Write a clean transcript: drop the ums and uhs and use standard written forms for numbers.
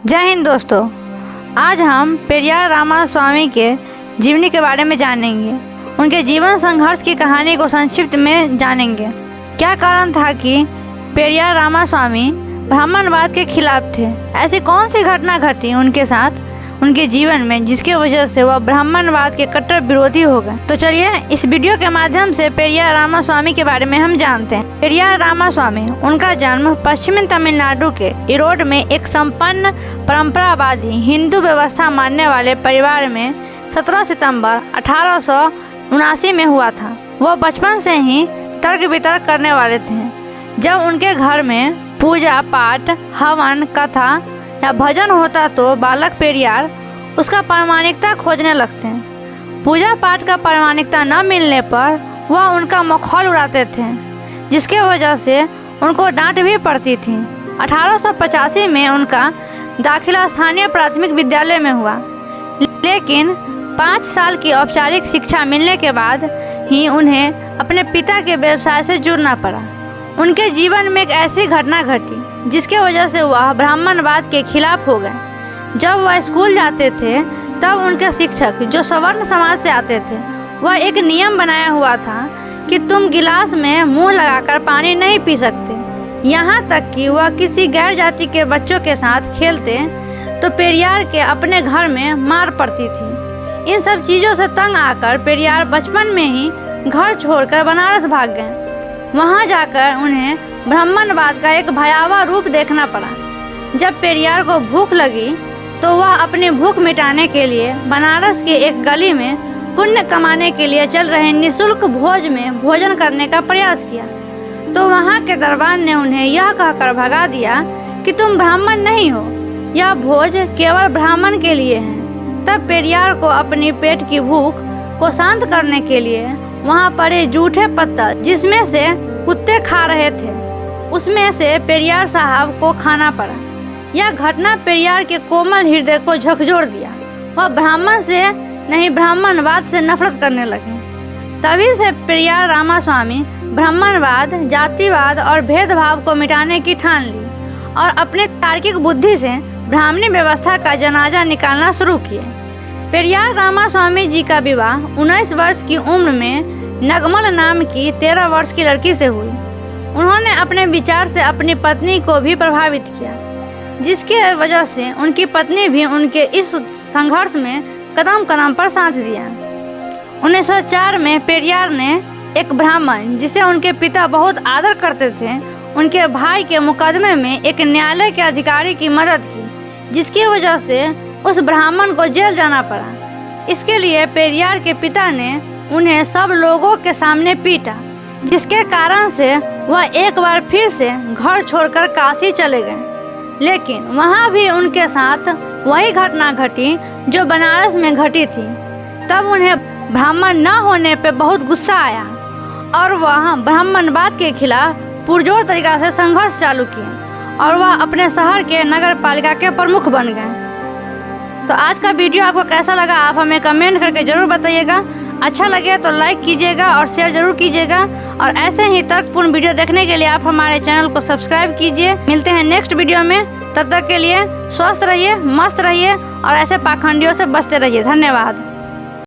जय हिंद दोस्तों। आज हम पेरियार रामास्वामी के जीवनी के बारे में जानेंगे। उनके जीवन संघर्ष की कहानी को संक्षिप्त में जानेंगे। क्या कारण था कि पेरियार रामास्वामी ब्राह्मणवाद के खिलाफ थे? ऐसी कौन सी घटना घटी उनके साथ उनके जीवन में जिसकी वजह से वह ब्राह्मणवाद के कट्टर विरोधी हो गए? तो चलिए इस वीडियो के माध्यम से पेरियार रामास्वामी के बारे में हम जानते हैं। पेरियार रामास्वामी, उनका जन्म पश्चिमी तमिलनाडु के इरोड में एक संपन्न परंपरावादी हिंदू व्यवस्था मानने वाले परिवार में 17 सितंबर 1879 में हुआ था। वह बचपन से ही तर्क वितर्क करने वाले थे। जब उनके घर में पूजा पाठ, हवन, कथा या भजन होता तो बालक पेरियार उसका प्रामाणिकता खोजने लगते हैं। पूजा पाठ का प्रामाणिकता न मिलने पर वह उनका मखौल उड़ाते थे, जिसके वजह से उनको डांट भी पड़ती थी। 1885 में उनका दाखिला स्थानीय प्राथमिक विद्यालय में हुआ, लेकिन 5 साल की औपचारिक शिक्षा मिलने के बाद ही उन्हें अपने पिता के व्यवसाय से जुड़ना पड़ा। उनके जीवन में एक ऐसी घटना घटी जिसके वजह से वह ब्राह्मणवाद के खिलाफ हो गए। जब वह स्कूल जाते थे तब उनके शिक्षक, जो सवर्ण समाज से आते थे, वह एक नियम बनाया हुआ था कि तुम गिलास में मुंह लगाकर पानी नहीं पी सकते। यहाँ तक कि वह किसी गैर जाति के बच्चों के साथ खेलते तो पेरियार के अपने घर में मार पड़ती थी। इन सब चीज़ों से तंग आकर पेरियार बचपन में ही घर छोड़कर बनारस भाग गए। वहाँ जाकर उन्हें ब्राह्मणवाद का एक भयावह रूप देखना पड़ा। जब पेरियार को भूख लगी तो वह अपनी भूख मिटाने के लिए बनारस के एक गली में पुण्य कमाने के लिए चल रहे निःशुल्क भोज में भोजन करने का प्रयास किया, तो वहाँ के दरबार ने उन्हें यह कहकर भगा दिया कि तुम ब्राह्मण नहीं हो, यह भोज केवल ब्राह्मण के लिए है। तब पेरियार को अपनी पेट की भूख को शांत करने के लिए वहाँ पड़े जूठे पत्थर, जिसमें से कुत्ते खा रहे थे, उसमें से पेरियार साहब को खाना पड़ा। यह घटना पेरियार के कोमल हृदय को झकझोर दिया। वह ब्राह्मण से नहीं, ब्राह्मणवाद से नफरत करने लगे। तभी से पेरियार रामास्वामी ब्राह्मणवाद, जातिवाद और भेदभाव को मिटाने की ठान ली और अपने तार्किक बुद्धि से ब्राह्मणी व्यवस्था का जनाजा निकालना शुरू किए। पेरियार रामास्वामी जी का विवाह 19 वर्ष की उम्र में नगमल नाम की 13 वर्ष की लड़की से हुई। उन्होंने अपने विचार से अपनी पत्नी को भी प्रभावित किया, जिसके वजह से उनकी पत्नी भी उनके इस संघर्ष में कदम कदम पर साथ दिया। 1904 में पेरियार ने एक ब्राह्मण, जिसे उनके पिता बहुत आदर करते थे, उनके भाई के मुकदमे में एक न्यायालय के अधिकारी की मदद की, जिसकी वजह से उस ब्राह्मण को जेल जाना पड़ा। इसके लिए पेरियार के पिता ने उन्हें सब लोगों के सामने पीटा, जिसके कारण से वह एक बार फिर से घर छोड़कर काशी चले गए। लेकिन वहाँ भी उनके साथ वही घटना घटी जो बनारस में घटी थी। तब उन्हें ब्राह्मण न होने पर बहुत गुस्सा आया और वह ब्राह्मणवाद के खिलाफ पुरजोर तरीका से संघर्ष चालू किए और वह अपने शहर के नगर पालिका के प्रमुख बन गए। तो आज का वीडियो आपको कैसा लगा, आप हमें कमेंट करके ज़रूर बताइएगा। अच्छा लगे तो लाइक कीजिएगा और शेयर ज़रूर कीजिएगा। और ऐसे ही तर्कपूर्ण वीडियो देखने के लिए आप हमारे चैनल को सब्सक्राइब कीजिए। मिलते हैं नेक्स्ट वीडियो में। तब तक के लिए स्वस्थ रहिए, मस्त रहिए और ऐसे पाखंडियों से बचते रहिए। धन्यवाद।